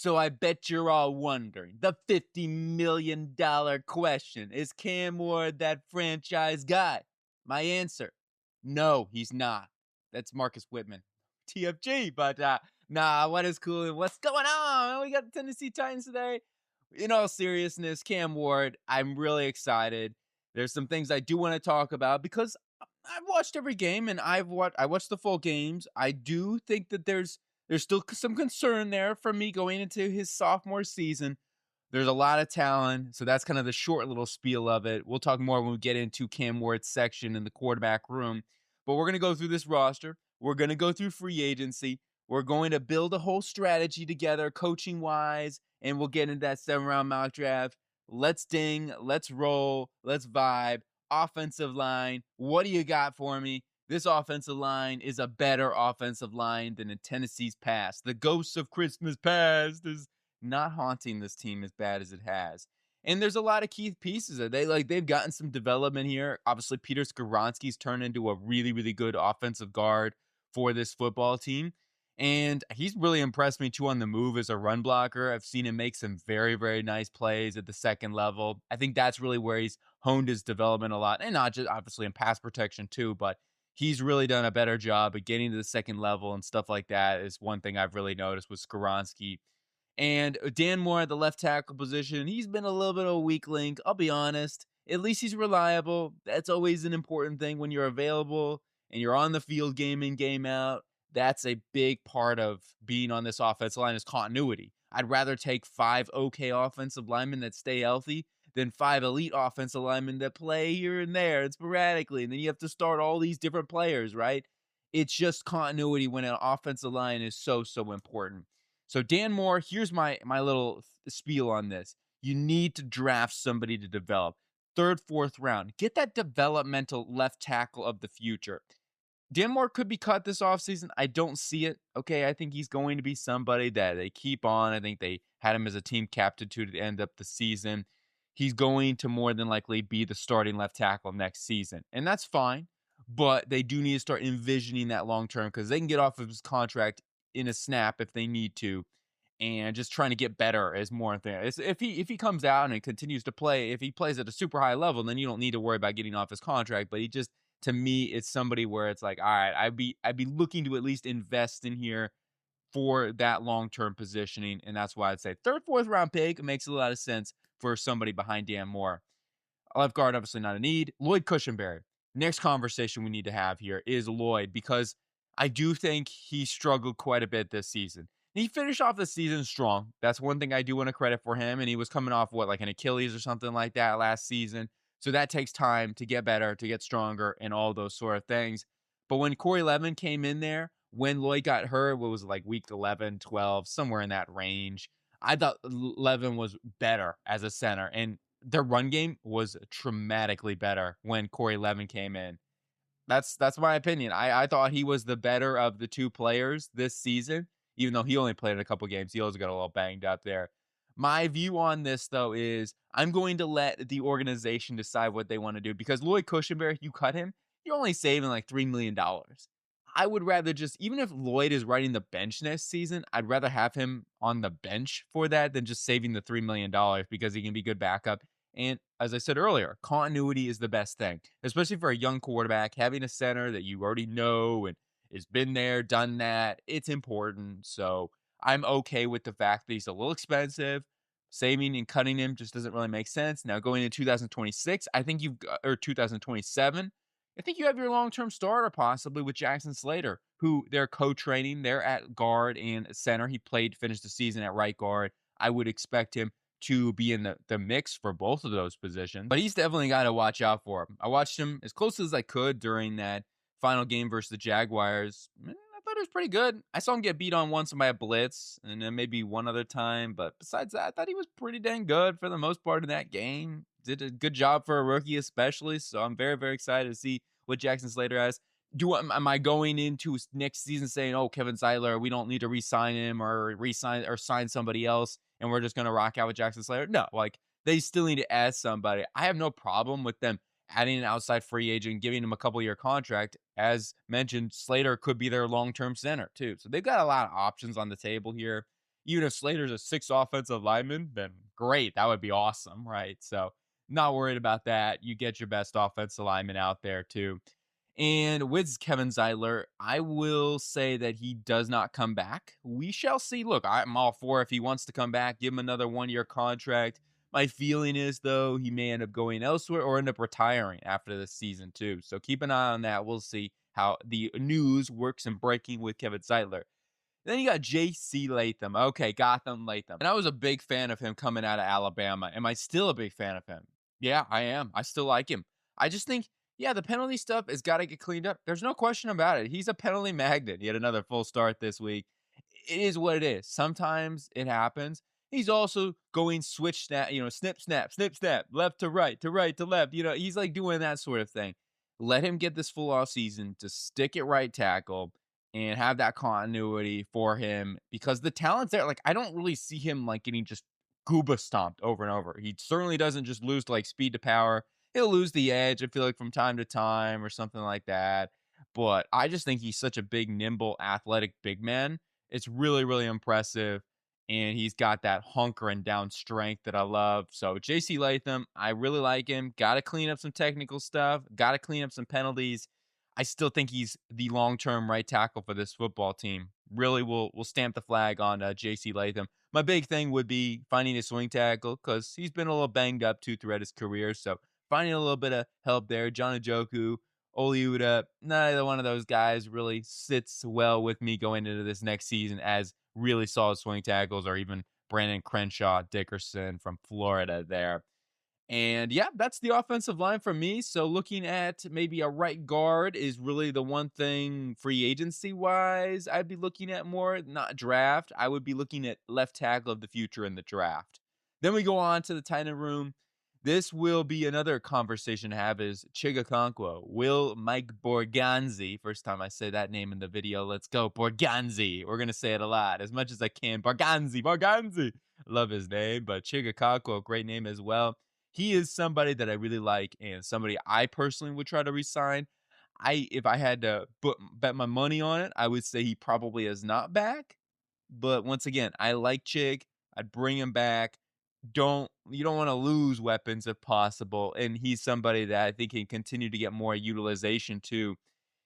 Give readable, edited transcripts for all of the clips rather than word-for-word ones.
So I bet you're all wondering the $50 million question. Is Cam Ward that franchise guy? My answer, no, he's not. That's Marcus Whitman. TFG, but nah, what is cool? What's going on? We got the Tennessee Titans today. In all seriousness, Cam Ward, I'm really excited. There's some things I do want to talk about because I've watched every game and I watched the full games. I do think that there's still some concern there for me going into his sophomore season. There's a lot of talent, so that's kind of the short little spiel of it. We'll talk more when we get into Cam Ward's section in the quarterback room. But we're going to go through this roster. We're going to go through free agency. We're going to build a whole strategy together, coaching wise, and we'll get into that 7 round mock draft. Let's ding, let's roll, let's vibe. Offensive line, what do you got for me? This offensive line is a better offensive line than in Tennessee's past. The ghosts of Christmas past is not haunting this team as bad as it has. And there's a lot of key pieces. They've gotten some development here. Obviously, Peter Skoronski's turned into a really, really good offensive guard for this football team. And he's really impressed me too on the move as a run blocker. I've seen him make some very, very nice plays at the second level. I think that's really where he's honed his development a lot. And not just obviously in pass protection too, but he's really done a better job at getting to the second level and stuff like that is one thing I've really noticed with Skoronski. And Dan Moore at the left tackle position, he's been a little bit of a weak link. I'll be honest. At least he's reliable. That's always an important thing when you're available and you're on the field game in, game out. That's a big part of being on this offensive line is continuity. I'd rather take 5 okay offensive linemen that stay healthy than 5 elite offensive linemen that play here and there and sporadically. And then you have to start all these different players, right? It's just continuity when an offensive line is so, so important. So Dan Moore, here's my little spiel on this. You need to draft somebody to develop. 3rd, 4th round. Get that developmental left tackle of the future. Dan Moore could be cut this offseason. I don't see it. Okay, I think he's going to be somebody that they keep on. I think they had him as a team captain to end up the season. He's going to more than likely be the starting left tackle next season, and that's fine. But they do need to start envisioning that long term because they can get off of his contract in a snap if they need to, and just trying to get better is more thing. If he comes out and continues to play, if he plays at a super high level, then you don't need to worry about getting off his contract. But he just, to me, it's somebody where it's like, all right, I'd be looking to at least invest in here for that long-term positioning. And that's why I'd say 3rd, 4th round pick makes a lot of sense for somebody behind Dan Moore. Left guard, obviously not a need. Lloyd Cushenberry. Next conversation we need to have here is Lloyd, because I do think he struggled quite a bit this season. He finished off the season strong. That's one thing I do want to credit for him. And he was coming off like an Achilles or something like that last season. So that takes time to get better, to get stronger, and all those sort of things. But when Corey Levin came in there, when Lloyd got hurt, what was it, like week 11, 12, somewhere in that range, I thought Levin was better as a center. And their run game was dramatically better when Corey Levin came in. That's my opinion. I thought he was the better of the 2 players this season, even though he only played a couple games. He also got a little banged up there. My view on this, though, is I'm going to let the organization decide what they want to do, because Lloyd Cushenberry, you cut him, you're only saving like $3 million. I would rather just, even if Lloyd is riding the bench next season, I'd rather have him on the bench for that than just saving the $3 million, because he can be good backup. And as I said earlier, continuity is the best thing, especially for a young quarterback. Having a center that you already know and has been there, done that, it's important. So I'm okay with the fact that he's a little expensive. Saving and cutting him just doesn't really make sense. Now going into 2026, I think or 2027, I think you have your long-term starter possibly with Jackson Slater, who they're co-training. They're at guard and center. He finished the season at right guard. I would expect him to be in the mix for both of those positions. But he's definitely got to watch out for him. I watched him as close as I could during that final game versus the Jaguars. I thought it was pretty good. I saw him get beat on once by a blitz and then maybe one other time. But besides that, I thought he was pretty dang good for the most part of that game. Did a good job for a rookie especially. So I'm very, very excited to see what Jackson Slater has. Am I going into next season saying, oh, Kevin Zeitler, we don't need to re-sign him or sign somebody else, and we're just going to rock out with Jackson Slater? No, like they still need to add somebody. I have no problem with them adding an outside free agent, giving him a couple-year contract. As mentioned, Slater could be their long-term center too. So they've got a lot of options on the table here. Even if Slater's a 6 offensive lineman, then great. That would be awesome, right? So, not worried about that. You get your best offensive lineman out there too. And with Kevin Zeitler, I will say that he does not come back. We shall see. Look, I'm all for if he wants to come back, give him another 1 year contract. My feeling is, though, he may end up going elsewhere or end up retiring after this season, too. So keep an eye on that. We'll see how the news works and breaking with Kevin Zeitler. Then you got J.C. Latham. Okay, Gotham Latham. And I was a big fan of him coming out of Alabama. Am I still a big fan of him? Yeah, I am. I still like him. I just think, yeah, the penalty stuff has got to get cleaned up. There's no question about it. He's a penalty magnet. He had another full start this week. It is what it is. Sometimes it happens. He's also going switch snap, snip, snap, left to right, to right to left. He's like doing that sort of thing. Let him get this full off season to stick it right tackle and have that continuity for him because the talent's there. Like, I don't really see him like getting just gooba stomped over and over. He certainly doesn't just lose like speed to power. He'll lose the edge, I feel like, from time to time or something like that. But I just think he's such a big, nimble, athletic big man. It's really, really impressive. And he's got that hunkering down strength that I love. So JC Latham, I really like him. Got to clean up some technical stuff. Got to clean up some penalties. I still think he's the long-term right tackle for this football team. Really will stamp the flag on J.C. Latham. My big thing would be finding a swing tackle because he's been a little banged up too throughout his career. So finding a little bit of help there. John Njoku, Oliuta, neither one of those guys really sits well with me going into this next season as really solid swing tackles, or even Brandon Crenshaw Dickerson from Florida there. And yeah, that's the offensive line for me. So looking at maybe a right guard is really the one thing free agency wise I'd be looking at more, not draft. I would be looking at left tackle of the future in the draft. Then we go on to the tight end room. This will be another conversation to have is Chigakonkwo. Will Mike Borganzi, first time I say that name in the video, let's go, Borganzi. We're going to say it a lot, as much as I can. Borganzi. Love his name, but Chigakonkwo, great name as well. He is somebody that I really like and somebody I personally would try to resign. If I had to bet my money on it, I would say he probably is not back. But once again, I like Chig. I'd bring him back. You don't want to lose weapons if possible, and he's somebody that I think can continue to get more utilization too.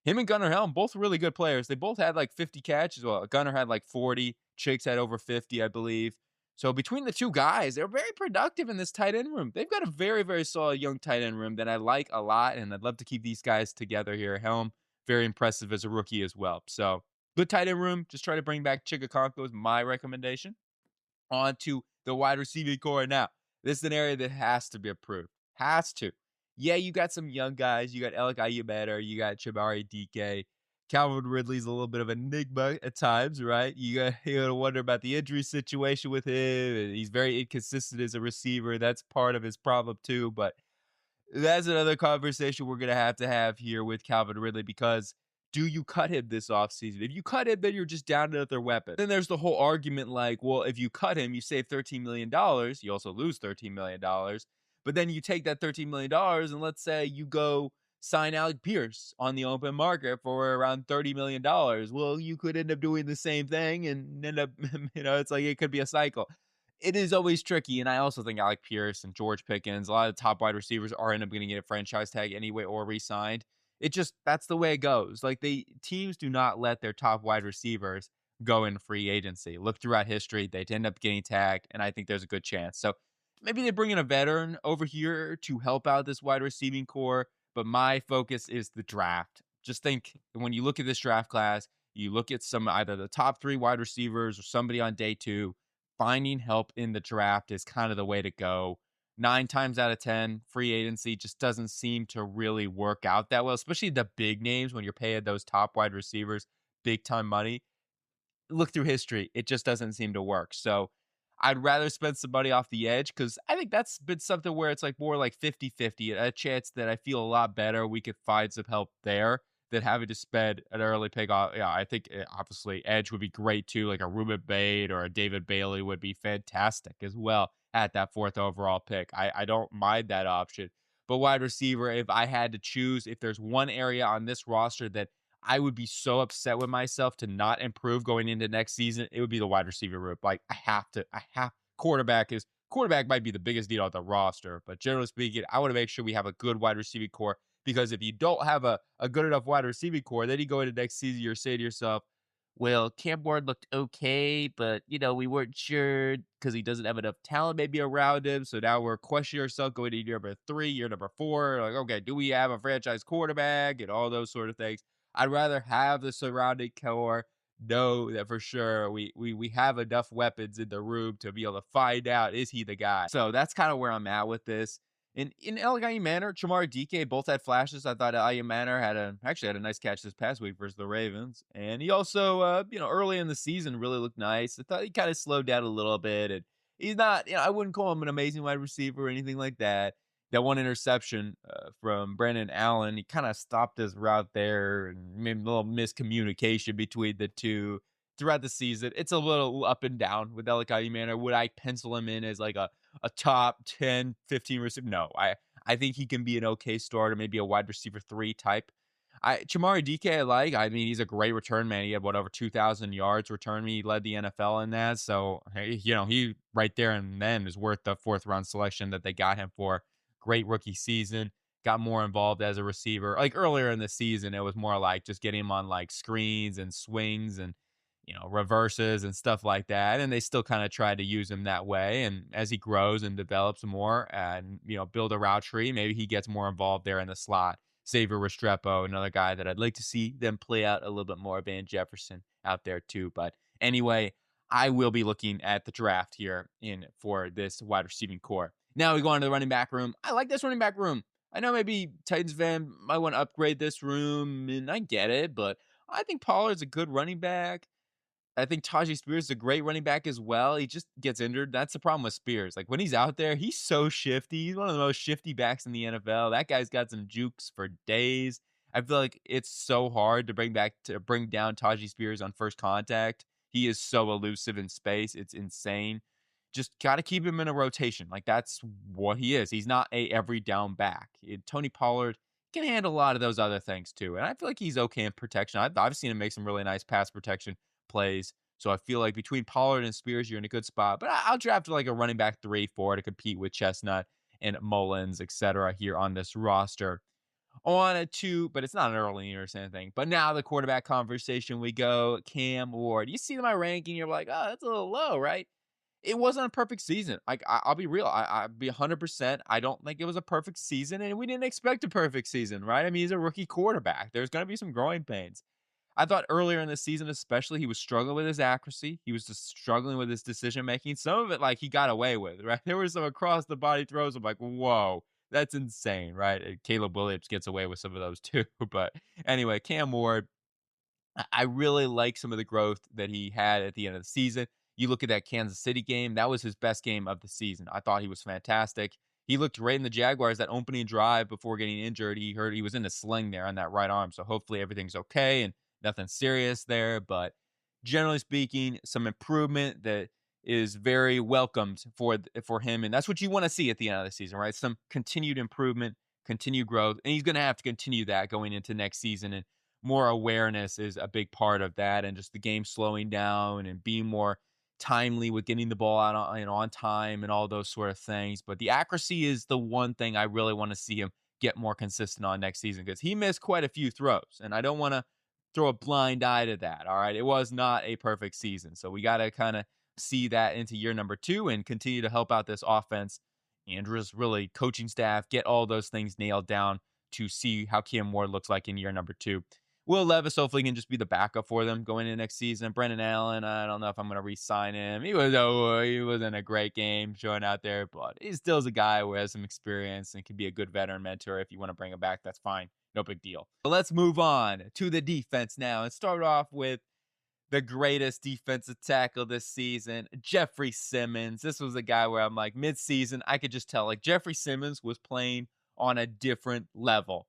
Him and Gunnar Helm, both really good players. They both had like 50 catches. Well, Gunnar had like 40. Chiggs had over 50, I believe. So between the two guys, they're very productive in this tight end room. They've got a very, very solid young tight end room that I like a lot, and I'd love to keep these guys together here. Helm, very impressive as a rookie as well. So good tight end room. Just try to bring back Chigakonko is my recommendation. On to the wide receiving core now. This is an area that has to be improved. Has to. Yeah, you got some young guys. You got Alec Ayubetter. You got Chabari DK. Calvin Ridley's a little bit of an enigma at times, right? You got to wonder about the injury situation with him. He's very inconsistent as a receiver. That's part of his problem too. But that's another conversation we're going to have here with Calvin Ridley because do you cut him this offseason? If you cut him, then you're just down to another weapon. Then there's the whole argument like, well, if you cut him, you save $13 million. You also lose $13 million. But then you take that $13 million and let's say you go sign Alec Pierce on the open market for around $30 million. Well, you could end up doing the same thing and end up, it's like it could be a cycle. It is always tricky, and I also think Alec Pierce and George Pickens, a lot of top wide receivers are end up going to get a franchise tag anyway or re-signed. It just that's the way it goes. Like teams do not let their top wide receivers go in free agency. Look throughout history, they end up getting tagged, and I think there's a good chance. So maybe they bring in a veteran over here to help out this wide receiving core, but my focus is the draft. Just think when you look at this draft class, you look at some either the top 3 wide receivers or somebody on day 2 finding help in the draft is kind of the way to go. 9 times out of 10, free agency just doesn't seem to really work out that well, especially the big names when you're paying those top wide receivers big time money. Look through history, it just doesn't seem to work. So I'd rather spend some money off the edge because I think that's been something where it's like more like 50-50, a chance that I feel a lot better we could find some help there than having to spend an early pick off. Yeah, I think obviously edge would be great too, like a Ruben Bade or a David Bailey would be fantastic as well at that 4th overall pick. I don't mind that option. But wide receiver, if I had to choose, if there's one area on this roster that I would be so upset with myself to not improve going into next season. It would be the wide receiver group. Like I have quarterback might be the biggest deal at the roster, but generally speaking, I want to make sure we have a good wide receiving core because if you don't have a good enough wide receiving core, then you go into next season, you're saying to yourself, well, Cam Ward looked okay, but we weren't sure because he doesn't have enough talent maybe around him. So now we're questioning ourselves going to year number 3, year number 4. Like, okay, do we have a franchise quarterback and all those sort of things? I'd rather have the surrounding core know that for sure we have enough weapons in the room to be able to find out is he the guy. So that's kind of where I'm at with this. In elegant manner, Chamar DK both had flashes. I thought Elegant Manor actually had a nice catch this past week versus the Ravens, and he also early in the season really looked nice. I thought he kind of slowed down a little bit, and he's not I wouldn't call him an amazing wide receiver or anything like that. That one interception from Brandon Allen, he kind of stopped his route there and maybe a little miscommunication between the two throughout the season. It's a little up and down with Elegant Manor. Would I pencil him in as like a top 10, 15 receiver? No, I think he can be an okay starter, maybe a wide receiver 3 type. Chamari DK, I mean, he's a great return man. He had over 2,000 yards return. He led the NFL in that. So, hey, he right there and then is worth the 4th round selection that they got him for. Great rookie season. Got more involved as a receiver. Like earlier in the season, it was more like just getting him on like screens and swings and reverses and stuff like that. And they still kind of try to use him that way. And as he grows and develops more and, build a route tree, maybe he gets more involved there in the slot. Xavier Restrepo, another guy that I'd like to see them play out a little bit more. Van Jefferson out there too. But anyway, I will be looking at the draft here for this wide receiving core. Now we go on to the running back room. I like this running back room. I know maybe Titans fan might want to upgrade this room, and I get it, but I think Pollard's a good running back. I think Tajee Spears is a great running back as well. He just gets injured. That's the problem with Spears. Like when he's out there, he's so shifty. He's one of the most shifty backs in the NFL. That guy's got some jukes for days. I feel like it's so hard to bring down Tajee Spears on first contact. He is so elusive in space. It's insane. Just got to keep him in a rotation. Like that's what he is. He's not a every down back. Tony Pollard can handle a lot of those other things too. And I feel like he's okay in protection. I've seen him make some really nice pass protection plays. So I feel like between Pollard and Spears, you're in a good spot. But I'll draft like a running back 3, 4 to compete with Chestnut and Mullins, etc. here on this roster. On to, but it's not an early or anything. But now the quarterback conversation we go. Cam Ward. You see my ranking, you're like, oh, that's a little low, right? It wasn't a perfect season. Like I'll be real. I'll be 100%. I don't think it was a perfect season, and we didn't expect a perfect season, right? I mean, he's a rookie quarterback. There's going to be some growing pains. I thought earlier in the season, especially, he was struggling with his accuracy. He was just struggling with his decision making. Some of it, like he got away with, right? There were some across the body throws. I'm like, whoa, that's insane, right? And Caleb Williams gets away with some of those too. But anyway, Cam Ward, I really like some of the growth that he had at the end of the season. You look at that Kansas City game, that was his best game of the season. I thought he was fantastic. He looked great in the Jaguars, that opening drive before getting injured. He heard he was in a sling there on that right arm. So hopefully everything's okay and nothing serious there. But generally speaking, some improvement that is very welcomed for him. And that's what you want to see at the end of the season, right? Some continued improvement, continued growth. And he's going to have to continue that going into next season. And more awareness is a big part of that, and just the game slowing down and being more timely with getting the ball out on time and all those sort of things. But the accuracy is the one thing I really want to see him get more consistent on next season because he missed quite a few throws, and I don't want to throw a blind eye to that. All right, it was not a perfect season, so we got to kind of see that into year number 2 and continue to help out this offense and just really coaching staff get all those things nailed down to see how Cam Ward looks like in year number 2. Will Levis hopefully can just be the backup for them going into next season. Brendan Allen, I don't know if I'm going to re-sign him. He wasn't a great game showing out there, but he still is a guy who has some experience and can be a good veteran mentor. If you want to bring him back, that's fine. No big deal. But let's move on to the defense now and start off with the greatest defensive tackle this season, Jeffrey Simmons. This was a guy where I'm like, mid-season, I could just tell, like, Jeffrey Simmons was playing on a different level.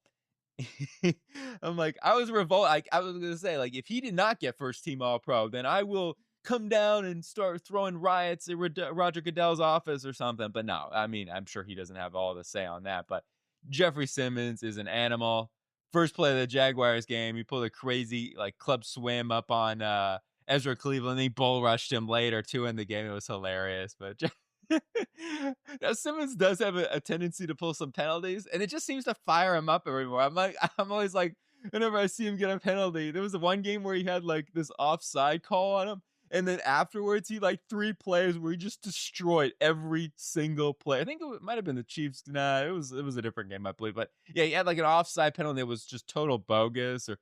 I'm like, I was revolted. I was gonna say, like, if he did not get first team All Pro, then I will come down and start throwing riots at Roger Goodell's office or something. But no, I mean, I'm sure he doesn't have all the say on that. But Jeffrey Simmons is an animal. First play of the Jaguars game, he pulled a crazy, like, club swim up on, Ezra Cleveland, he bull rushed him later too in the game, it was hilarious, but now Simmons does have a tendency to pull some penalties, and it just seems to fire him up everywhere. I'm like I'm always like, whenever I see him get a penalty, there was the one game where he had, like, this offside call on him, and then afterwards, he like 3 plays where he just destroyed every single play. I think it might have been the Chiefs. Nah, it was a different game, I believe. But yeah, he had like an offside penalty that was just total bogus, or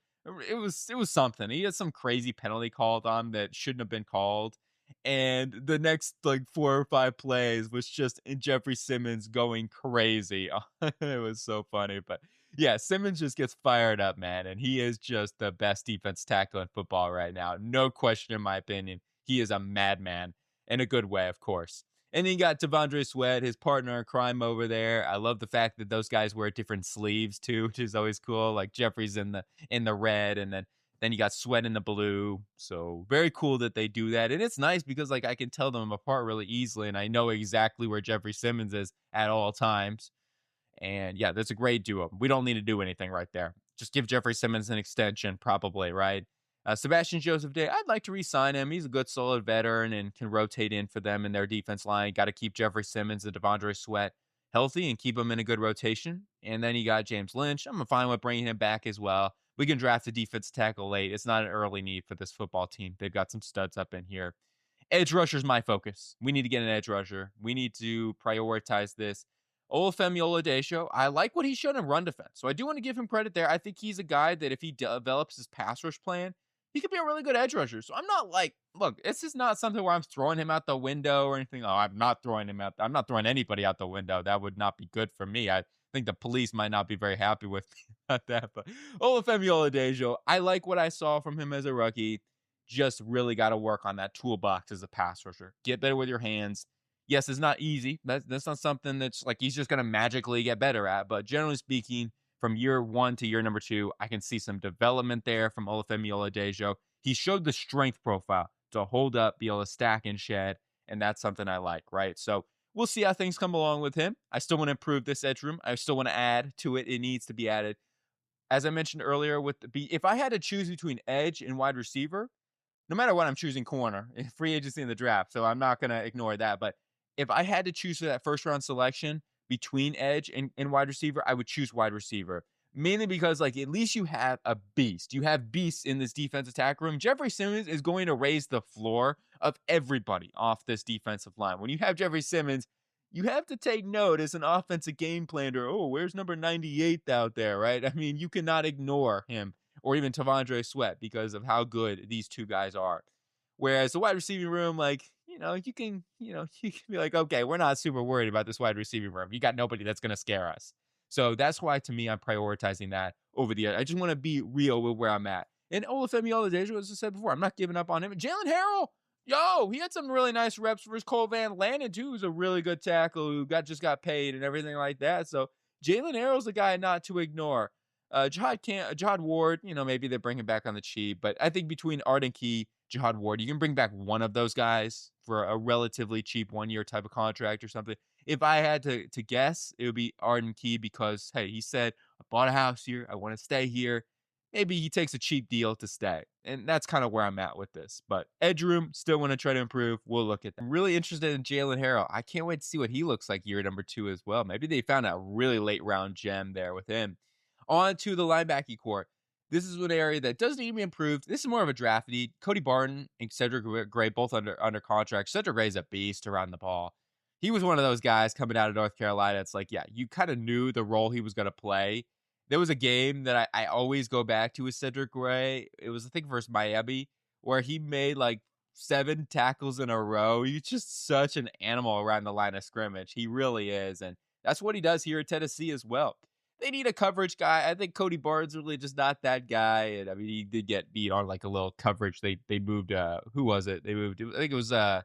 it was something. He had some crazy penalty called on that shouldn't have been called. And the next like 4 or 5 plays was just Jeffrey Simmons going crazy. It was so funny. But yeah, Simmons just gets fired up, man, and he is just the best defense tackle in football right now. No question, in my opinion. He is a madman in a good way, of course. And then you got Devondre Sweat, his partner in crime over there. I love the fact that those guys wear different sleeves too, which is always cool. Like Jeffrey's in the red, and then you got Sweat in the blue. So very cool that they do that. And it's nice because like I can tell them apart really easily, and I know exactly where Jeffrey Simmons is at all times. And yeah, that's a great duo. We don't need to do anything right there. Just give Jeffrey Simmons an extension, probably, right? Sebastian Joseph Day, I'd like to re-sign him. He's a good, solid veteran and can rotate in for them in their defense line. Got to keep Jeffrey Simmons and Devondre Sweat healthy and keep them in a good rotation. And then you got James Lynch. I'm fine with bringing him back as well. We can draft a defense tackle late. It's not an early need for this football team. They've got some studs up in here. Edge rusher is my focus. We need to get an edge rusher. We need to prioritize this. Olufemi Oladipo, I like what he showed in run defense. So I do want to give him credit there. I think he's a guy that if he develops his pass rush plan, he could be a really good edge rusher. So I'm not like, look, this is not something where I'm throwing him out the window or anything. Oh, I'm not throwing him out. I'm not throwing anybody out the window. That would not be good for me. I think the police might not be very happy with me about that. But Olufemi Oladipo, I like what I saw from him as a rookie. Just really got to work on that toolbox as a pass rusher. Get better with your hands. Yes, it's not easy. That's not something that's like he's just going to magically get better at. But generally speaking, from year 1 to year number 2, I can see some development there from Olufemi Oladejo. He showed the strength profile to hold up, be able to stack and shed, and that's something I like, right? So we'll see how things come along with him. I still want to improve this edge room. I still want to add to it. It needs to be added. As I mentioned earlier, if I had to choose between edge and wide receiver, no matter what, I'm choosing corner in free agency in the draft. So I'm not going to ignore that. But if I had to choose for that first round selection between edge and wide receiver, I would choose wide receiver. Mainly because, like, at least you have a beast. You have beasts in this defensive attack room. Jeffrey Simmons is going to raise the floor of everybody off this defensive line. When you have Jeffrey Simmons, you have to take note as an offensive game planner. Oh, where's number 98 out there, right? I mean, you cannot ignore him or even Tavondre Sweat because of how good these two guys are. Whereas the wide receiving room, like, you can be like, okay, we're not super worried about this wide receiving room. You got nobody that's going to scare us. So that's why, to me, I'm prioritizing that over the other. I just want to be real with where I'm at. And Olufemi Oladejo, as I said before, I'm not giving up on him. Jalen Harrell, yo, he had some really nice reps versus Cole Van Lannon, too, who's a really good tackle who just got paid and everything like that. So Jalen Harrell's a guy not to ignore. Jihad Ward, maybe they bring him back on the cheap, but I think between Arden Key, Jihad Ward, you can bring back one of those guys for a relatively cheap 1-year type of contract or something. If I had to guess, it would be Arden Key because, hey, he said, I bought a house here. I want to stay here. Maybe he takes a cheap deal to stay. And that's kind of where I'm at with this. But edge room, still want to try to improve. We'll look at that. I'm really interested in Jalen Harrell. I can't wait to see what he looks like year number 2 as well. Maybe they found a really late round gem there with him. On to the linebacking core. This is an area that does need to be improved. This is more of a draft need. Cody Barton and Cedric Gray both under contract. Cedric Gray's a beast around the ball. He was one of those guys coming out of North Carolina. It's like, yeah, you kind of knew the role he was going to play. There was a game that I always go back to with Cedric Gray. It was, I think, versus Miami, where he made like 7 tackles in a row. He's just such an animal around the line of scrimmage. He really is. And that's what he does here at Tennessee as well. They need a coverage guy. I think Cody Barnes really just not that guy. And I mean, he did get beat on like a little coverage. They moved who was it? They moved, I think it was tight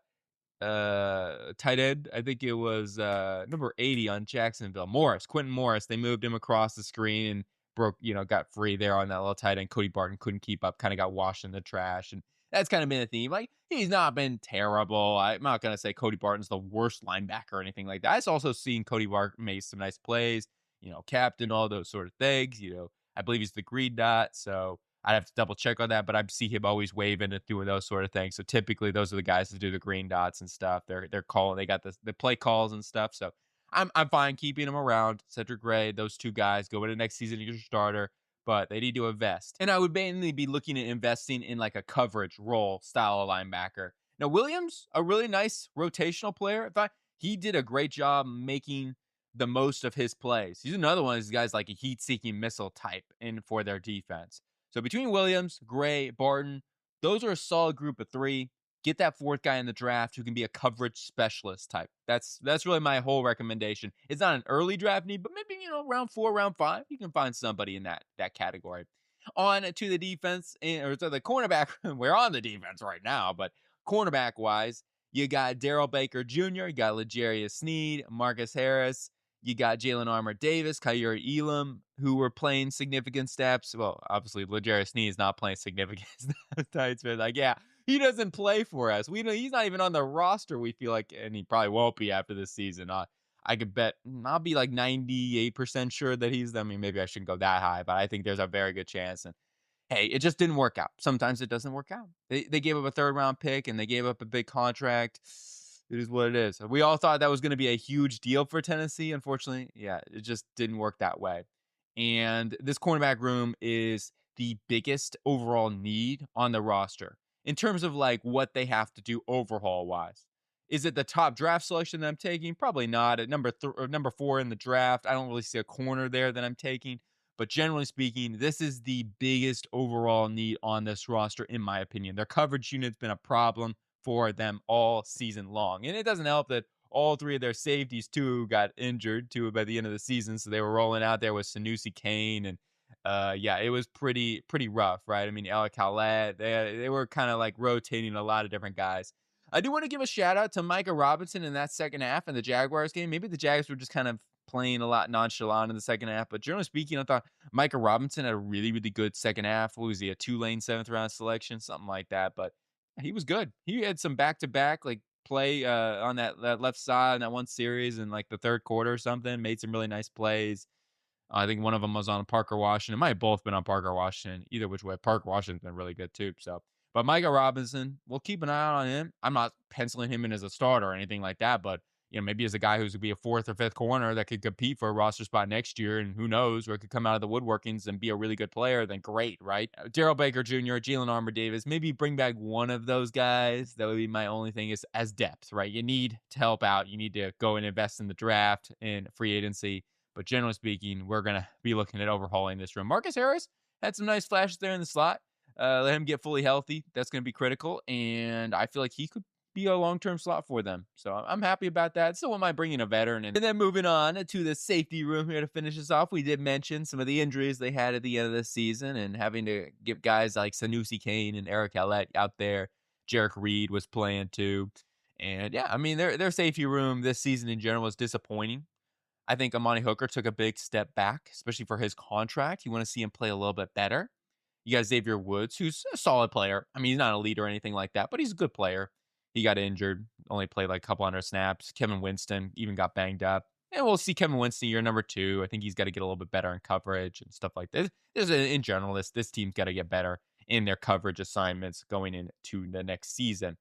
end. I think it was number 80 on Jacksonville. Quentin Morris. They moved him across the screen and got free there on that little tight end. Cody Barton couldn't keep up, kind of got washed in the trash. And that's kind of been a theme. Like, he's not been terrible. I'm not going to say Cody Barton's the worst linebacker or anything like that. I've also seen Cody Barton make some nice plays, captain, all those sort of things, I believe he's the green dot, so I'd have to double check on that, but I see him always waving and doing those sort of things. So typically those are the guys that do the green dots and stuff. They're calling, they got the play calls and stuff. So I'm fine keeping him around. Cedric Gray, those two guys go into next season as your starter, but they need to invest. And I would mainly be looking at investing in like a coverage role style of linebacker. Now Williams, a really nice rotational player. He did a great job making the most of his plays. He's another one of these guys like a heat-seeking missile type in for their defense. So between Williams, Gray, Barton, those are a solid group of three. Get that fourth guy in the draft who can be a coverage specialist type. That's really my whole recommendation. It's not an early draft need, but maybe round 4, round 5, you can find somebody in that category. On to the defense or to the cornerback. We're on the defense right now, but cornerback wise, you got Daryl Baker Jr., you got L'Jarius Sneed, Marcus Harris, you got Jalen Armour Davis, Kyrie Elam, who were playing significant steps. Well, obviously, L'Jarius Sneed is not playing significant steps. Like, yeah, he doesn't play for us. We know he's not even on the roster, we feel like, and he probably won't be after this season. I could bet, I'll be like 98% sure that he's, I mean, maybe I shouldn't go that high, but I think there's a very good chance. And hey, it just didn't work out. Sometimes it doesn't work out. They gave up a third round pick and they gave up a big contract. It is what it is. We all thought that was going to be a huge deal for Tennessee. Unfortunately, yeah, it just didn't work that way. And this cornerback room is the biggest overall need on the roster in terms of like what they have to do overhaul wise. Is it the top draft selection that I'm taking? Probably not. At number 4 in the draft, I don't really see a corner there that I'm taking. But generally speaking, this is the biggest overall need on this roster, in my opinion. Their coverage unit's been a problem for them all season long. And it doesn't help that all 3 of their safeties, too, got injured, too, by the end of the season. So they were rolling out there with Sanusi Kane. And, yeah, it was pretty rough, right? I mean, Alec Howlett, they were kind of like rotating a lot of different guys. I do want to give a shout out to Micah Robinson in that second half in the Jaguars game. Maybe the Jags were just kind of playing a lot nonchalant in the second half, but generally speaking, I thought Micah Robinson had a really good second half. What was he, a Tulane 7th round selection, something like that? But he was good. He had some back to back like play on that left side in that one series in like the third quarter or something. Made some really nice plays. I think one of them was on Parker Washington. It might have both been on Parker Washington. Either which way, Parker Washington's been really good too. So, but Micah Robinson, we'll keep an eye out on him. I'm not penciling him in as a starter or anything like that, but maybe as a guy who's gonna be a 4th or 5th corner that could compete for a roster spot next year, and who knows, where it could come out of the woodworkings and be a really good player, then great, right? Daryl Baker Jr., Jalen Armour Davis, maybe bring back one of those guys. That would be my only thing is as depth, right? You need to help out. You need to go and invest in the draft and free agency. But generally speaking, we're going to be looking at overhauling this room. Marcus Harris had some nice flashes there in the slot. Let him get fully healthy. That's going to be critical. And I feel like he could be a long-term slot for them. So I'm happy about that. Still am I bringing a veteran in. And then moving on to the safety room here to finish this off. We did mention some of the injuries they had at the end of the season and having to give guys like Sanusi Kane and Eric Hallett out there. Jarek Reed was playing too. And yeah, I mean, their safety room this season in general was disappointing. I think Amani Hooker took a big step back, especially for his contract. You want to see him play a little bit better. You got Xavier Woods, who's a solid player. I mean, he's not a leader or anything like that, but he's a good player. He got injured, only played like a couple hundred snaps. Kevin Winston even got banged up. And we'll see Kevin Winston year number 2. I think he's got to get a little bit better in coverage and stuff like this. In general, this team's got to get better in their coverage assignments going into the next season.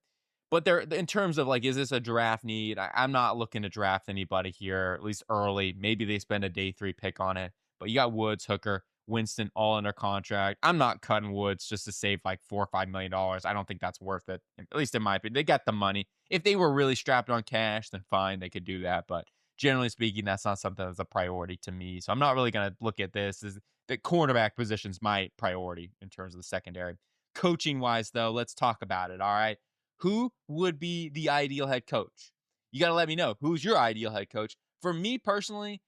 But they're in terms of like, is this a draft need? I'm not looking to draft anybody here, at least early. Maybe they spend a day 3 pick on it. But you got Woods, Hooker, Winston all under contract. I'm not cutting Woods just to save like $4 or $5 million. I don't think that's worth it. At least in my opinion. They got the money. If they were really strapped on cash, then fine, they could do that. But generally speaking, that's not something that's a priority to me. So I'm not really going to look at this as the cornerback position's my priority in terms of the secondary. Coaching wise, though, let's talk about it. All right. Who would be the ideal head coach? You got to let me know. Who's your ideal head coach? For me personally,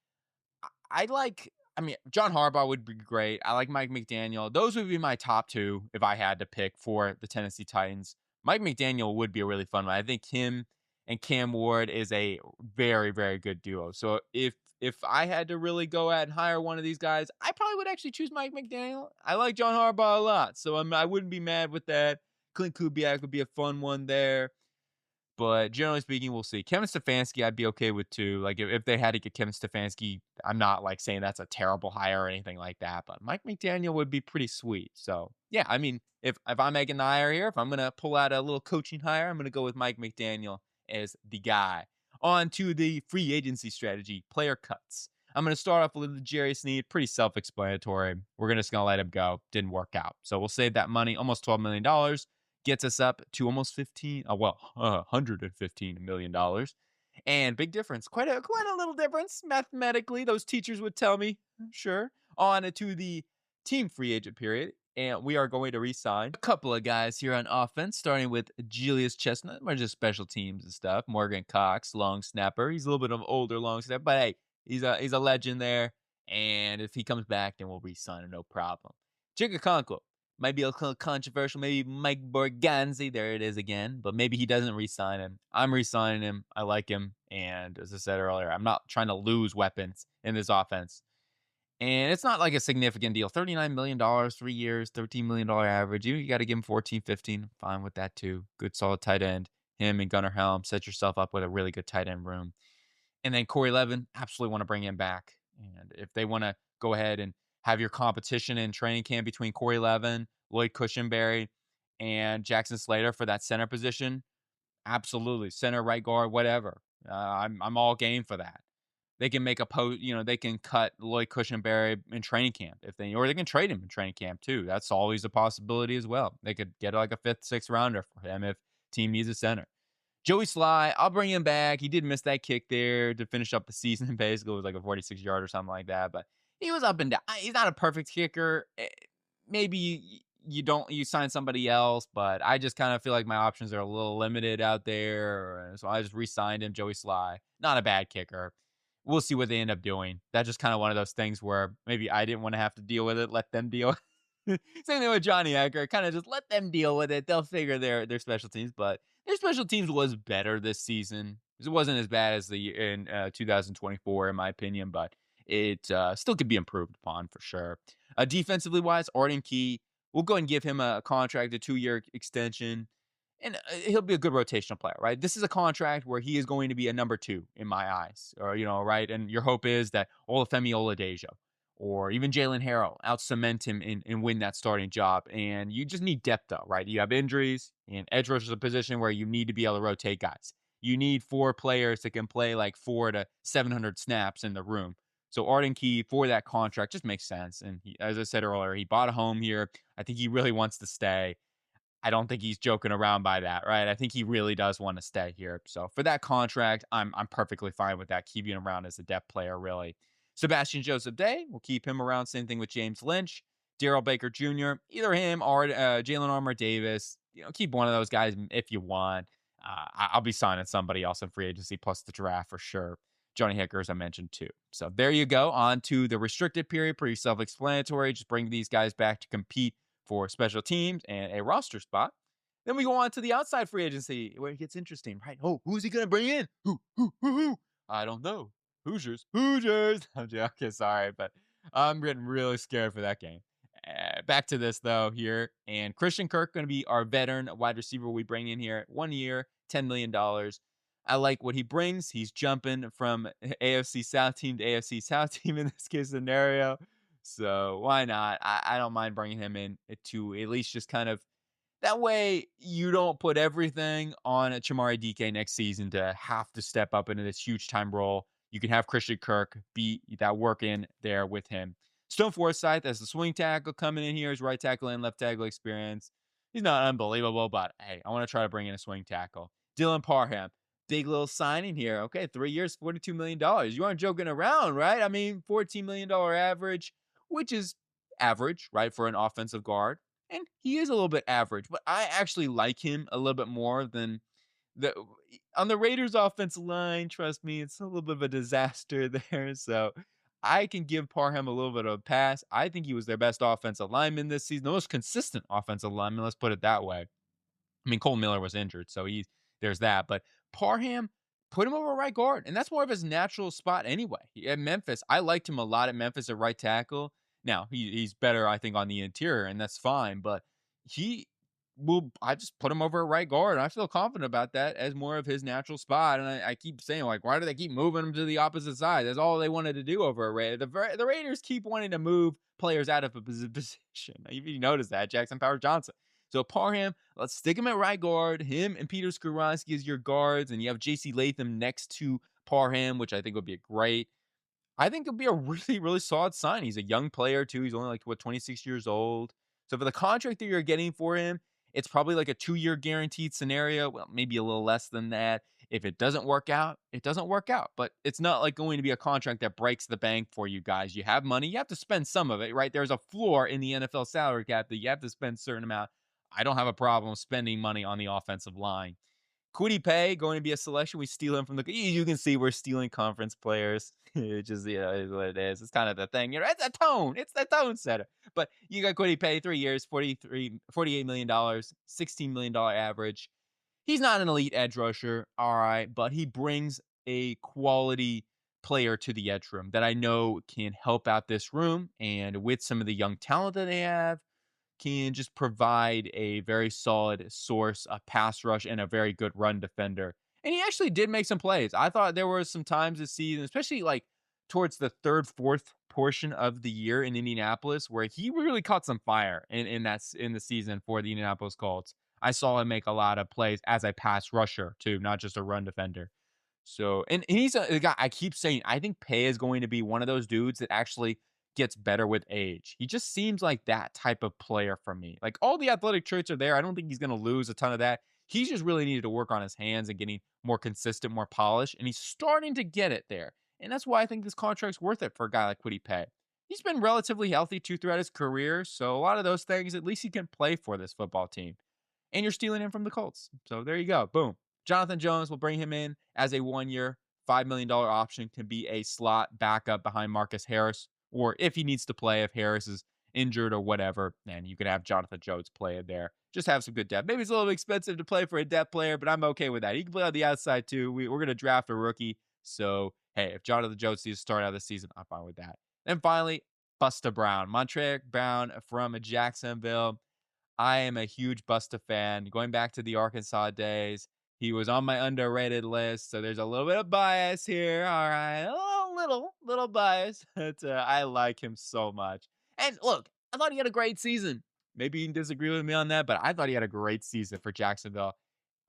I mean, John Harbaugh would be great. I like Mike McDaniel. Those would be my top 2 if I had to pick for the Tennessee Titans. Mike McDaniel would be a really fun one. I think him and Cam Ward is a very good duo. So if I had to really go out and hire one of these guys, I probably would actually choose Mike McDaniel. I like John Harbaugh a lot, so I wouldn't be mad with that. Clint Kubiak would be a fun one there. But generally speaking, we'll see. Kevin Stefanski, I'd be okay with too. Like if they had to get Kevin Stefanski, I'm not like saying that's a terrible hire or anything like that. But Mike McDaniel would be pretty sweet. So yeah, I mean, if I'm making the hire here, if I'm gonna pull out a little coaching hire, I'm gonna go with Mike McDaniel as the guy. On to the free agency strategy, player cuts. I'm gonna start off with Jerry Sneed, pretty self-explanatory. We're just gonna let him go. Didn't work out. So we'll save that money, almost $12 million, gets us up to almost 15, $115 million. And big difference, quite a little difference mathematically. Those teachers would tell me, sure. On to the team free agent period, and we are going to re-sign a couple of guys here on offense, starting with Julius Chestnut. We're just special teams and stuff. Morgan Cox, long snapper. He's a little bit of older long snapper, but hey, he's a legend there. And if he comes back, then we'll re-sign him, no problem. Chigakonko might be a little controversial. Maybe Mike Borganzi. There it is again. But maybe he doesn't re-sign him. I'm re-signing him. I like him. And as I said earlier, I'm not trying to lose weapons in this offense. And it's not like a significant deal. $39 million, 3 years, $13 million average. You got to give him 14, 15. Fine with that too. Good solid tight end. Him and Gunnar Helm. Set yourself up with a really good tight end room. And then Corey Levin, absolutely want to bring him back. And if they want to go ahead and have your competition in training camp between Corey Levin, Lloyd Cushenberry, and Jackson Slater for that center position, absolutely. Center, right guard, whatever. I'm all game for that. They can make a post, they can cut Lloyd Cushenberry in training camp or they can trade him in training camp too. That's always a possibility as well. They could get like a fifth, sixth rounder for him if team needs a center. Joey Sly, I'll bring him back. He did miss that kick there to finish up the season. Basically, it was like a 46-yard or something like that. But he was up and down. He's not a perfect kicker. Maybe you sign somebody else, but I just kind of feel like my options are a little limited out there. So I just re-signed him, Joey Sly. Not a bad kicker. We'll see what they end up doing. That's just kind of one of those things where maybe I didn't want to have to deal with it. Let them deal. Same thing with Johnny Ecker. Kind of just let them deal with it. They'll figure their special teams, but their special teams was better this season. It wasn't as bad as the in 2024, in my opinion, but it still could be improved upon for sure. Defensively wise, Arden Key, we'll go and give him a contract, a 2-year extension, and he'll be a good rotational player, right? This is a contract where he is going to be a number 2 in my eyes, or right. And your hope is that Olufemi Oladejo or even Jalen Harrell out cement him and win that starting job. And you just need depth, though, right? You have injuries, and edge rush is a position where you need to be able to rotate guys. You need 4 players that can play like 4 to 700 snaps in the room. So Arden Key for that contract just makes sense. And as I said earlier, he bought a home here. I think he really wants to stay. I don't think he's joking around by that, right? I think he really does want to stay here. So for that contract, I'm perfectly fine with that, keeping him around as a depth player, really. Sebastian Joseph Day, we'll keep him around. Same thing with James Lynch, Daryl Baker Jr., either him or Jalen Armour Davis. Keep one of those guys if you want. I'll be signing somebody else in free agency plus the draft for sure. Johnny Hicker, as I mentioned, too. So there you go. On to the restricted period. Pretty self-explanatory. Just bring these guys back to compete for special teams and a roster spot. Then we go on to the outside free agency where it gets interesting, right? Oh, who's he going to bring in? Who? I don't know. Hoosiers. I'm joking. Sorry, but I'm getting really scared for that game. Back to this, though, here. And Christian Kirk going to be our veteran wide receiver we bring in here. 1 year, $10 million. I like what he brings. He's jumping from AFC South team to AFC South team in this case scenario. So why not? I don't mind bringing him in to at least just kind of that way you don't put everything on Chamari DK next season to have to step up into this huge time role. You can have Christian Kirk be that work in there with him. Stone Forsythe as the swing tackle coming in here, his right tackle and left tackle experience. He's not unbelievable, but hey, I want to try to bring in a swing tackle. Dylan Parham, big little signing here. Okay, 3 years, $42 million. You aren't joking around, right? I mean, $14 million average, which is average, right, for an offensive guard. And he is a little bit average, but I actually like him a little bit more than the on the Raiders offensive line. Trust me, it's a little bit of a disaster there. So I can give Parham a little bit of a pass. I think he was their best offensive lineman this season, the most consistent offensive lineman. Let's put it that way. I mean, Cole Miller was injured, so there's that. But Parham, put him over right guard, and that's more of his natural spot anyway. At Memphis, I liked him a lot at Memphis at right tackle. Now he's better, I think, on the interior, and that's fine. But he well, I just put him over at right guard, and I feel confident about that as more of his natural spot. And I keep saying, like, why do they keep moving him to the opposite side? That's all they wanted to do over at Raiders. The Raiders keep wanting to move players out of a position. If you notice that, Jackson Powers Johnson. So Parham, let's stick him at right guard. Him and Peter Skoronski as your guards, and you have J.C. Latham next to Parham, which I think would be great. I think it'll be a really, really solid sign. He's a young player too. He's only like 26 years old. So for the contract that you're getting for him, it's probably like a 2-year guaranteed scenario. Well, maybe a little less than that. If it doesn't work out, it doesn't work out. But it's not like going to be a contract that breaks the bank for you guys. You have money, you have to spend some of it, right? There's a floor in the NFL salary cap that you have to spend a certain amount. I don't have a problem spending money on the offensive line. Kwity Paye going to be a selection. We steal him from the. You can see we're stealing conference players. It just is what it is. It's kind of the thing. It's a tone. It's the tone setter. But you got Kwity Paye, 3 years, $48 million, $16 million average. He's not an elite edge rusher, all right, but he brings a quality player to the edge room that I know can help out this room. And with some of the young talent that they have, can just provide a very solid source, a pass rush, and a very good run defender. And he actually did make some plays. I thought there were some times this season, especially like towards the third, fourth portion of the year in Indianapolis, where he really caught some fire in the season for the Indianapolis Colts. I saw him make a lot of plays as a pass rusher too, not just a run defender. So, and he's a guy I keep saying, I think Pay is going to be one of those dudes that actually gets better with age. He just seems like that type of player for me. Like all the athletic traits are there. I don't think he's going to lose a ton of that. He's just really needed to work on his hands and getting more consistent, more polished, and he's starting to get it there. And that's why I think this contract's worth it for a guy like Kwity Paye. He's been relatively healthy too throughout his career, so a lot of those things, at least he can play for this football team. And you're stealing him from the Colts. So there you go. Boom. Jonathan Jones will bring him in as a 1-year, $5 million option to be a slot backup behind Marcus Harris. Or if he needs to play, if Harris is injured or whatever, then you could have Jonathan Jones play in there. Just have some good depth. Maybe it's a little expensive to play for a depth player, but I'm okay with that. He can play on the outside too. We're going to draft a rookie. So, hey, if Jonathan Jones needs to start out the season, I'm fine with that. And finally, Busta Brown. Montreal Brown from Jacksonville. I am a huge Busta fan. Going back to the Arkansas days, he was on my underrated list, so there's a little bit of bias here. All right, a little bias, but I like him so much. And look, I thought he had a great season. Maybe you can disagree with me on that, but I thought he had a great season for Jacksonville.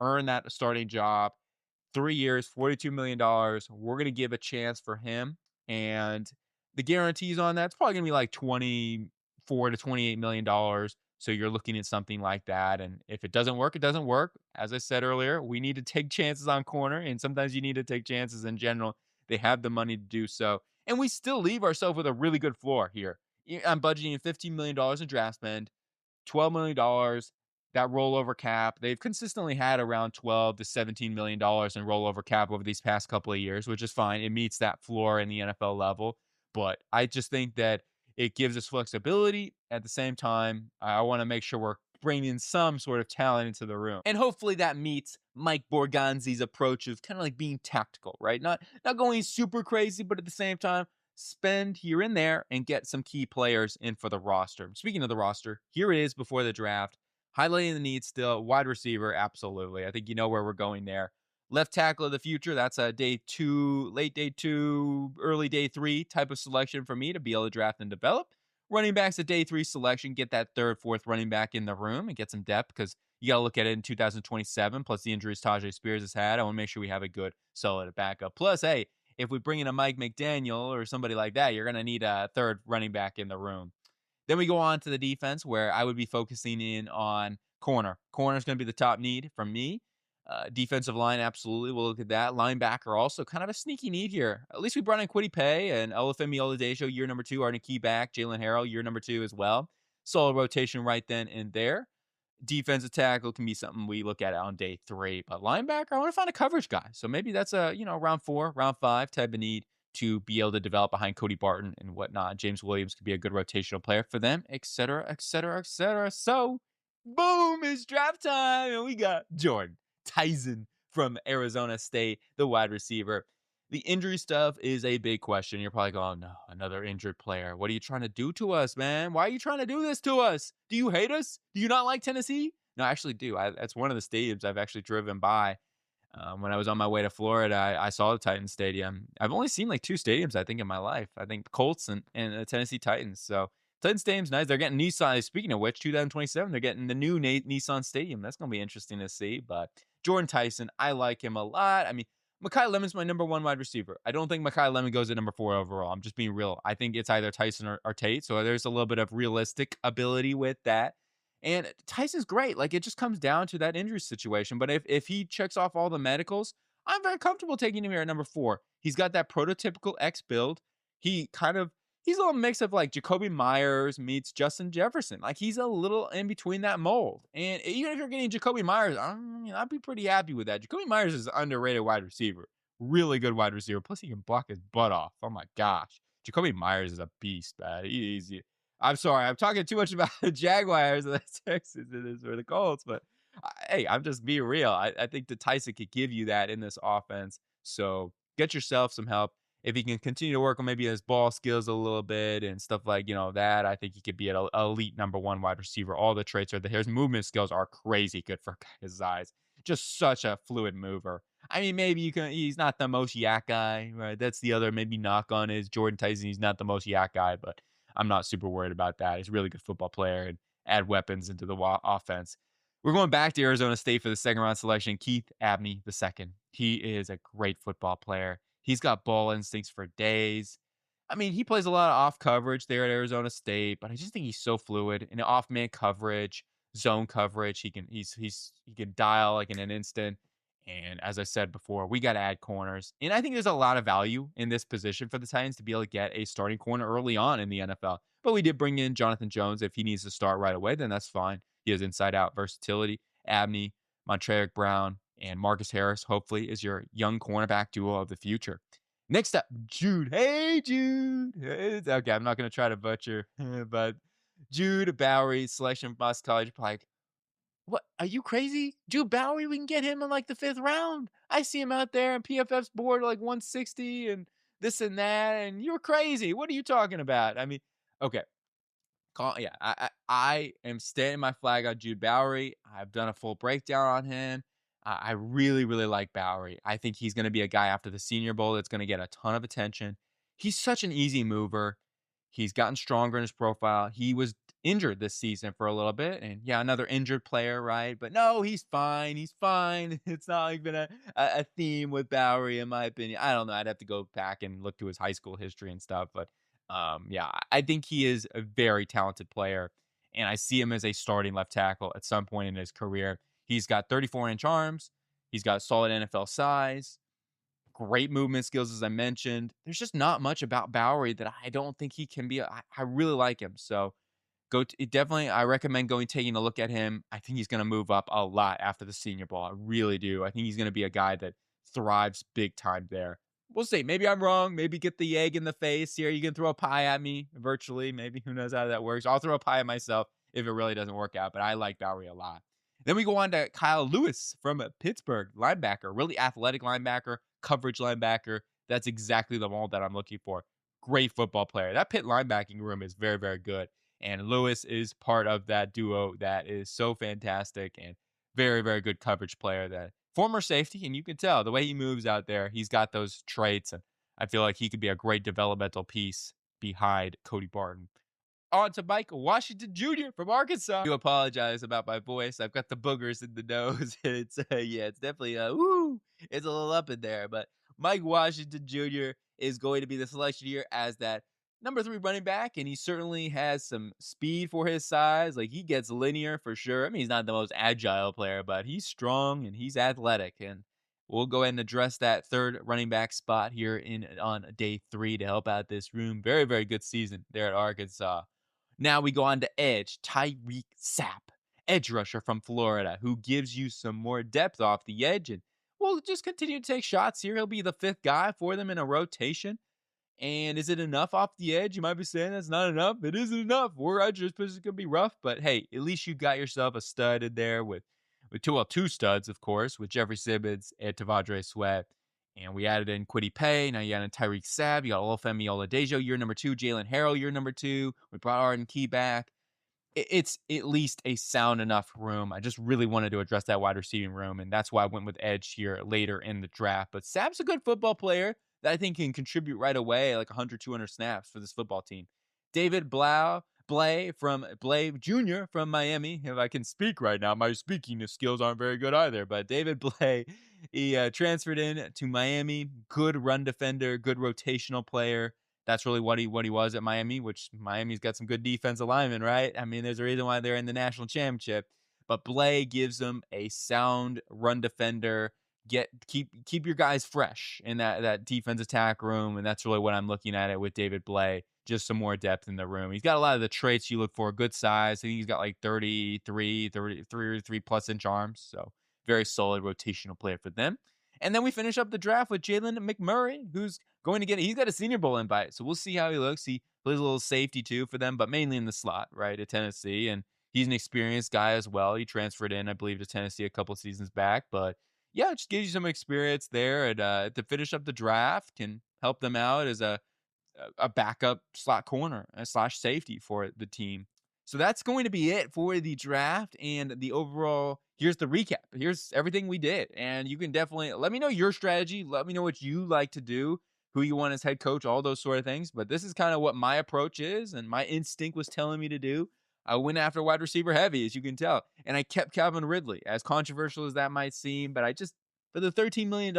Earned that starting job. 3 years, $42 million. We're gonna give a chance for him, and the guarantees on that's probably gonna be like 24 to $28 million. So you're looking at something like that. And if it doesn't work, it doesn't work. As I said earlier, we need to take chances on corner, and sometimes you need to take chances in general. They have the money to do so. And we still leave ourselves with a really good floor here. I'm budgeting $15 million in draft spend, $12 million, that rollover cap. They've consistently had around $12 to $17 million in rollover cap over these past couple of years, which is fine. It meets that floor in the NFL level. But I just think that it gives us flexibility. At the same time, I want to make sure we're bringing some sort of talent into the room. And hopefully that meets Mike Borgonzi's approach of kind of like being tactical, right? Not going super crazy, but at the same time, spend here and there and get some key players in for the roster. Speaking of the roster, here it is before the draft. Highlighting the needs still. Wide receiver, absolutely. I think you know where we're going there. Left tackle of the future, that's a day 2, late day 2, early day 3 type of selection for me to be able to draft and develop. Running back's a day 3 selection. Get that third, fourth running back in the room and get some depth because you got to look at it in 2027, plus the injuries Tajay Spears has had. I want to make sure we have a good, solid backup. Plus, hey, if we bring in a Mike McDaniel or somebody like that, you're going to need a third running back in the room. Then we go on to the defense where I would be focusing in on corner. Corner is going to be the top need from me. Defensive line, absolutely. We'll look at that. Linebacker, also kind of a sneaky need here. At least we brought in Kwity Paye and Olufemi Oladejo, year number 2, Arden Key back. Jalen Harrell, year number 2 as well. Solid rotation right then and there. Defensive tackle can be something we look at on day 3. But linebacker, I want to find a coverage guy. So maybe that's a, round 4, round 5 type of need to be able to develop behind Cody Barton and whatnot. James Williams could be a good rotational player for them, et cetera, et cetera, et cetera. So, boom, it's draft time. And we got Jordan Tyson from Arizona State, the wide receiver. The injury stuff is a big question. You're probably going, no, another injured player. What are you trying to do to us, man? Why are you trying to do this to us? Do you hate us? Do you not like Tennessee? No, I actually do. That's one of the stadiums I've actually driven by. When I was on my way to Florida, I saw the Titans Stadium. I've only seen like two stadiums, I think, in my life. I think the Colts and the Tennessee Titans. So Titans Stadium's nice. They're getting Nissan. Speaking of which, 2027, they're getting the new Nissan Stadium. That's going to be interesting to see. But Jordan Tyson, I like him a lot. I mean, Mekhi Lemon's my number one wide receiver. I don't think Mekhi Lemon goes at number 4 overall. I'm just being real. I think it's either Tyson or Tate. So there's a little bit of realistic ability with that. And Tyson's great. Like, it just comes down to that injury situation. But if he checks off all the medicals, I'm very comfortable taking him here at number 4. He's got that prototypical X build. He kind of he's a little mix of like Jacoby Myers meets Justin Jefferson. Like, he's a little in between that mold. And even if you're getting Jacoby Myers, I'd be pretty happy with that. Jacoby Myers is an underrated wide receiver. Really good wide receiver. Plus, he can block his butt off. Oh my gosh. Jacoby Myers is a beast, man. I'm sorry, I'm talking too much about the Jaguars and the Texans in this or the Colts, but hey, I'm just being real. I think that Tyson could give you that in this offense. So get yourself some help. If he can continue to work on maybe his ball skills a little bit and stuff like, that, I think he could be an elite number 1 wide receiver. All the traits are there. His movement skills are crazy good for his size. Just such a fluid mover. I mean, maybe he's not the most yak guy, right? That's the other maybe knock on is Jordan Tyson. He's not the most yak guy, but I'm not super worried about that. He's a really good football player and add weapons into the offense. We're going back to Arizona State for the second round selection. Keith Abney II. He is a great football player. He's got ball instincts for days. I mean, he plays a lot of off coverage there at Arizona State, but I just think he's so fluid in off man coverage, zone coverage. He can dial like in an instant. And as I said before, we got to add corners. And I think there's a lot of value in this position for the Titans to be able to get a starting corner early on in the NFL. But we did bring in Jonathan Jones. If he needs to start right away, then that's fine. He has inside out versatility. Abney, Montreal Brown, and Marcus Harris, hopefully, is your young cornerback duo of the future. Next up, Jude. Hey, Jude. Okay, I'm not going to try to butcher, but Jude Bowery, selection from Boston College. Like, what? Are you crazy? Drew Bowery, we can get him in like the 5th round. I see him out there on PFF's board like 160 and this and that. And you're crazy. What are you talking about? I mean, okay. Yeah, I am standing my flag on Jude Bowery. I've done a full breakdown on him. I really, really like Bowery. I think he's going to be a guy after the Senior Bowl that's going to get a ton of attention. He's such an easy mover. He's gotten stronger in his profile. He was injured this season for a little bit. And yeah, another injured player, right? But no, he's fine. He's fine. It's not like been a theme with Bowery, in my opinion. I don't know. I'd have to go back and look to his high school history and stuff. But yeah, I think he is a very talented player. And I see him as a starting left tackle at some point in his career. He's got 34-inch arms. He's got solid NFL size. Great movement skills, as I mentioned. There's just not much about Bowery that I don't think he can be. I really like him. So definitely, I recommend taking a look at him. I think he's going to move up a lot after the Senior Bowl. I really do. I think he's going to be a guy that thrives big time there. We'll see. Maybe I'm wrong. Maybe get the egg in the face here. You can throw a pie at me virtually. Maybe. Who knows how that works. I'll throw a pie at myself if it really doesn't work out. But I like Bowery a lot. Then we go on to Kyle Lewis from Pittsburgh, linebacker, really athletic linebacker, coverage linebacker. That's exactly the mold that I'm looking for. Great football player. That Pitt linebacking room is very, very good. And Lewis is part of that duo that is so fantastic and very, very good coverage player. That former safety, and you can tell the way he moves out there, he's got those traits. And I feel like he could be a great developmental piece behind Cody Barton. On to Mike Washington Jr. from Arkansas. I do apologize about my voice. I've got the boogers in the nose. And it's definitely it's a little up in there. But Mike Washington Jr. is going to be the selection here as that number 3 running back, and he certainly has some speed for his size. Like, he gets linear for sure. I mean, he's not the most agile player, but he's strong and he's athletic. And we'll go ahead and address that 3rd running back spot here on day 3 to help out this room. Very, very good season there at Arkansas. Now we go on to edge, Tyreek Sapp, edge rusher from Florida, who gives you some more depth off the edge. And we'll just continue to take shots here. He'll be the 5th guy for them in a rotation. And is it enough off the edge? You might be saying that's not enough. It isn't enough. We're edge position could be rough, but hey, at least you got yourself a stud in there with two studs, of course, with Jeffrey Simmons and Tavondre Sweat. And we added in Kwity Paye. Now you added Tyreek Sapp. You got Olufemi Oladejo, year number 2. Jalen Harrell, year number 2. We brought Arden Key back. it's at least a sound enough room. I just really wanted to address that wide receiving room, and that's why I went with edge here later in the draft. But Sapp's a good football player that I think can contribute right away, like 100, 200 snaps for this football team. David Blay Jr. from Miami. If I can speak right now, my speaking skills aren't very good either. But David Blay, he transferred in to Miami. Good run defender, good rotational player. That's really what he was at Miami, which Miami's got some good defensive linemen, right? I mean, there's a reason why they're in the national championship. But Blay gives them a sound run defender. Keep your guys fresh in that defense attack room, and that's really what I'm looking at it with David Blay. Just some more depth in the room. He's got a lot of the traits you look for. Good size. I think he's got like 33 plus inch arms. So very solid rotational player for them. And then we finish up the draft with Jalen McMurray, who's he's got a Senior Bowl invite. So we'll see how he looks. He plays a little safety too for them, but mainly in the slot, right, at Tennessee. And he's an experienced guy as well. He transferred in, I believe, to Tennessee a couple seasons back. But yeah, it just gives you some experience there. And to finish up the draft, can help them out as a backup slot corner slash safety for the team. So that's going to be it for the draft and the overall. Here's the recap. Here's everything we did. And you can definitely let me know your strategy. Let me know what you like to do, who you want as head coach, all those sort of things. But this is kind of what my approach is, and my instinct was telling me to do. I went after wide receiver heavy, as you can tell. And I kept Calvin Ridley, as controversial as that might seem. But I just, for the $13 million,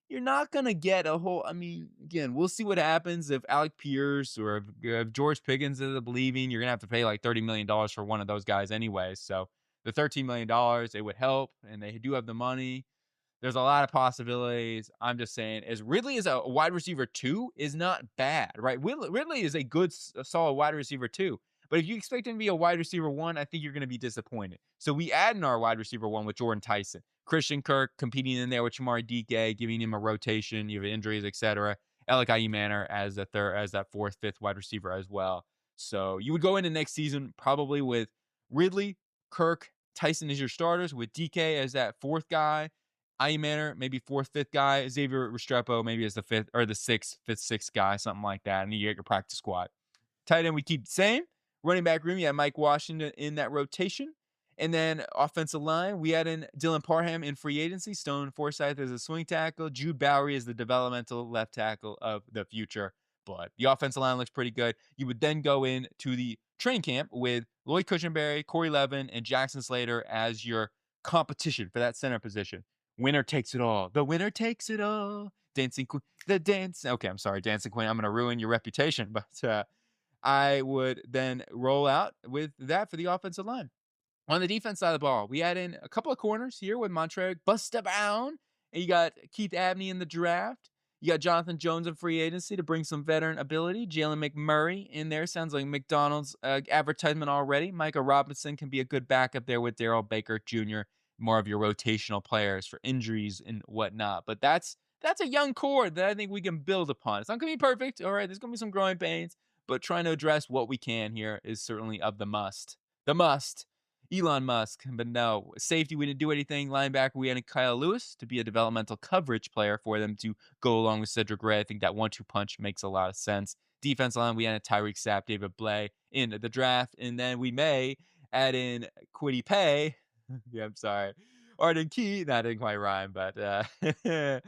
you're not going to get a whole. I mean, again, we'll see what happens if Alec Pierce or if George Pickens ends up leaving. You're going to have to pay like $30 million for one of those guys anyway. So the $13 million, it would help, and they do have the money. There's a lot of possibilities. I'm just saying, as Ridley is a wide receiver 2 is not bad, right? Ridley is a good, solid wide receiver 2. But if you expect him to be a wide receiver 1, I think you're going to be disappointed. So we add in our wide receiver 1 with Jordan Tyson. Christian Kirk competing in there with Shamari DK, giving him a rotation. You have injuries, etc. Alec Manor as that 4th, 5th wide receiver as well. So you would go into next season probably with Ridley, Kirk, Tyson as your starters, with DK as that 4th guy. Manor, maybe 4th, 5th guy. Xavier Restrepo, maybe as the 5th or the 6th, 6th guy, something like that. And you get your practice squad. Tight end, we keep the same. Running back room, you have Mike Washington in that rotation. And then offensive line, we add in Dylan Parham in free agency. Stone Forsythe as a swing tackle. Jude Bowery is the developmental left tackle of the future. But the offensive line looks pretty good. You would then go in to the training camp with Lloyd Cushenberry, Corey Levin, and Jackson Slater as your competition for that center position. Winner takes it all. The winner takes it all. Dancing Queen. The dance. Okay, I'm sorry, Dancing Queen. I'm going to ruin your reputation. But I would then roll out with that for the offensive line. On the defense side of the ball, we add in a couple of corners here with Montrell Bustabound. And you got Keith Abney in the draft. You got Jonathan Jones in free agency to bring some veteran ability. Jalen McMurray in there. Sounds like McDonald's advertisement already. Micah Robinson can be a good backup there with Darrell Baker Jr., more of your rotational players for injuries and whatnot. But that's a young core that I think we can build upon. It's not going to be perfect. All right, there's going to be some growing pains. But trying to address what we can here is certainly of the must. The must. Elon Musk. But no, safety, we didn't do anything. Linebacker, we added Kyle Lewis to be a developmental coverage player for them to go along with Cedric Gray. I think that 1-2 punch makes a lot of sense. Defense line, we added Tyreek Sapp, David Blay in the draft. And then we may add in Kwity Paye. Yeah, I'm sorry. Arden Key, that didn't quite rhyme, but Femi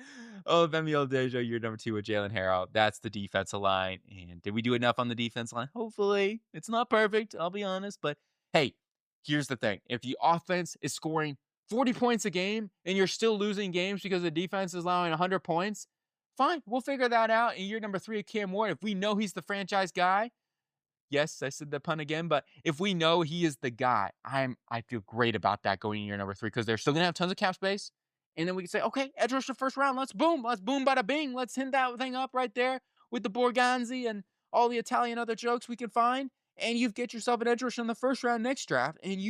Odejo, year number 2 with Jalen Harrell. That's the defensive line. And did we do enough on the defense line? Hopefully. It's not perfect, I'll be honest. But hey, here's the thing. If the offense is scoring 40 points a game and you're still losing games because the defense is allowing 100 points, fine. We'll figure that out in year number 3 of Cam Ward. If we know he's the franchise guy, yes, I said the pun again, but if we know he is the guy, I feel great about that going in year number 3 because they're still going to have tons of cap space. And then we can say, okay, edge rush the first round. Let's boom, bada bing. Let's hit that thing up right there with the Borganzi and all the Italian other jokes we can find. And you get yourself an edge rush in the first round next draft. And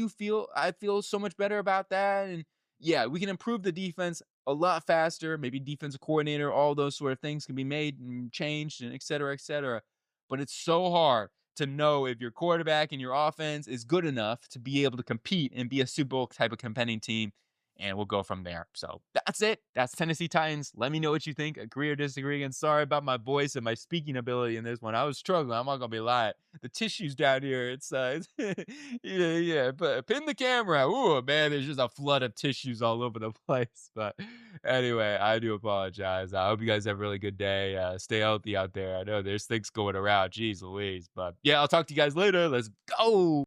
I feel so much better about that. And yeah, we can improve the defense a lot faster. Maybe defensive coordinator, all those sort of things can be made and changed and et cetera, et cetera. But it's so hard to know if your quarterback and your offense is good enough to be able to compete and be a Super Bowl type of competing team. and we'll go from there. So that's it. That's Tennessee Titans. Let me know what you think. Agree or disagree. And sorry about my voice and my speaking ability in this one. I was struggling. I'm not gonna be lying. The tissues down here. Yeah. But pin the camera. Ooh, man, there's just a flood of tissues all over the place. But anyway, I do apologize. I hope you guys have a really good day. Stay healthy out there. I know there's things going around. Jeez Louise. But yeah, I'll talk to you guys later. Let's go.